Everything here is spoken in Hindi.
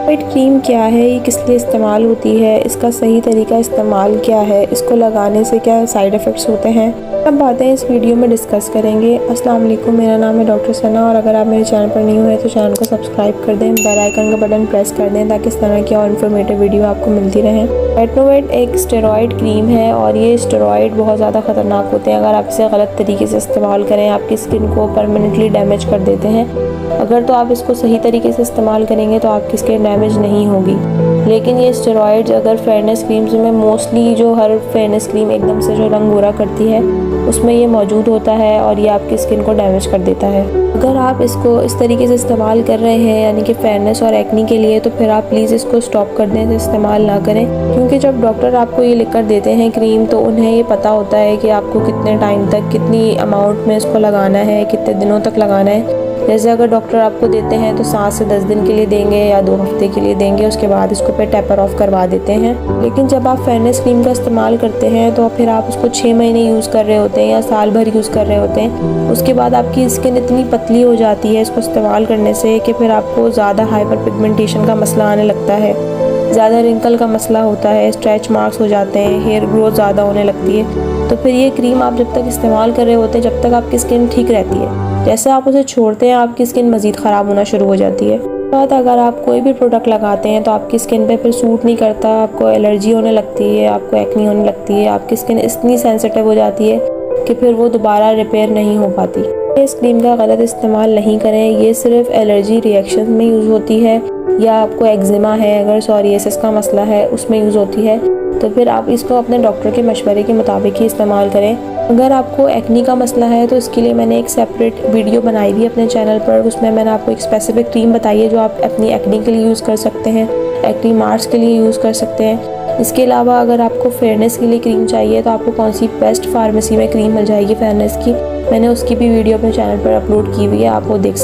स्टेरॉइड क्रीम क्या है, ये किस लिए इस्तेमाल होती है, इसका सही तरीका इस्तेमाल क्या है, इसको लगाने से क्या साइड इफ़ेक्ट्स होते हैं, सब बातें इस वीडियो में डिस्कस करेंगे। अस्सलाम वालेकुम, मेरा नाम है डॉक्टर सना और अगर आप मेरे चैनल पर न्यू हैं तो चैनल को सब्सक्राइब कर दें, बेल आइकन का बटन प्रेस कर दें ताकि इस तरह की और इन्फॉर्मेटिव वीडियो आपको मिलती रहें। रेटनोवेट एक स्टेरॉइड क्रीम है और ये स्टेरॉइड बहुत ज़्यादा ख़तरनाक होते हैं। अगर आप इसे गलत तरीके से इस्तेमाल करें आपकी स्किन को परमानेंटली डैमेज कर देते हैं। अगर तो आप इसको सही तरीके से इस्तेमाल करेंगे तो आपकी स्किन डैमेज नहीं होगी। लेकिन ये स्टेरॉइड्स अगर फेयरनेस क्रीम्स में मोस्टली जो हर फेयरनेस क्रीम एकदम से जो रंग गोरा करती है उसमें ये मौजूद होता है और ये आपकी स्किन को डैमेज कर देता है। अगर आप इसको इस तरीके से इस्तेमाल कर रहे हैं यानी कि फेयरनेस और एक्नी के लिए तो फिर आप प्लीज़ इसको स्टॉप कर दें, इस्तेमाल ना करें। क्योंकि जब डॉक्टर आपको ये लिख कर देते हैं क्रीम तो उन्हें ये पता होता है कि आपको कितने टाइम तक कितनी अमाउंट में इसको लगाना है, कितने दिनों तक लगाना है। जैसे अगर डॉक्टर आपको देते हैं तो 7 से 10 दिन के लिए देंगे या 2 हफ्ते के लिए देंगे, उसके बाद इसको फिर टेपर ऑफ करवा देते हैं। लेकिन जब आप फेयरनेस क्रीम का इस्तेमाल करते हैं तो फिर आप उसको 6 महीने यूज़ कर रहे होते हैं या साल भर यूज़ कर रहे होते हैं। उसके बाद आपकी स्किन इतनी पतली हो जाती है इसको इस्तेमाल करने से कि फिर आपको ज़्यादा हाइपर पिगमेंटेशन का मसला आने लगता है, ज़्यादा रिंकल का मसला होता है, स्ट्रेच मार्क्स हो जाते हैं, हेयर ग्रोथ ज़्यादा होने लगती है। तो फिर ये क्रीम आप जब तक इस्तेमाल कर रहे होते हैं जब तक आपकी स्किन ठीक रहती है, जैसे आप उसे छोड़ते हैं आपकी स्किन मज़ीद ख़राब होना शुरू हो जाती है। बात अगर आप कोई भी प्रोडक्ट लगाते हैं तो आपकी स्किन पे फिर सूट नहीं करता, आपको एलर्जी होने लगती है, आपको एक्नी होने लगती है, आपकी स्किन इतनी सेंसिटिव हो जाती है कि फिर वो दोबारा रिपेयर नहीं हो पाती। इस क्रीम का गलत इस्तेमाल नहीं करें, ये सिर्फ एलर्जी रिएक्शन में यूज़ होती है या आपको एक्जिमा है, अगर सोरियासिस का मसला है उसमें यूज़ होती है तो फिर आप इसको अपने डॉक्टर के मशवरे के मुताबिक ही इस्तेमाल करें। अगर आपको एक्नी का मसला है तो इसके लिए मैंने एक सेपरेट वीडियो बनाई हुई है अपने चैनल पर, उसमें मैंने आपको एक स्पेसिफिक क्रीम बताई है जो आप अपनी एक्नी के लिए यूज़ कर सकते हैं, एक्नी मार्क्स के लिए यूज़ कर सकते हैं। इसके अलावा अगर आपको फेयरनेस के लिए क्रीम चाहिए तो आपको कौन सी बेस्ट फार्मेसी में क्रीम मिल जाएगी फेयरनेस की, मैंने उसकी भी वीडियो अपने चैनल पर अपलोड की हुई है, आप वो देख सकते हैं।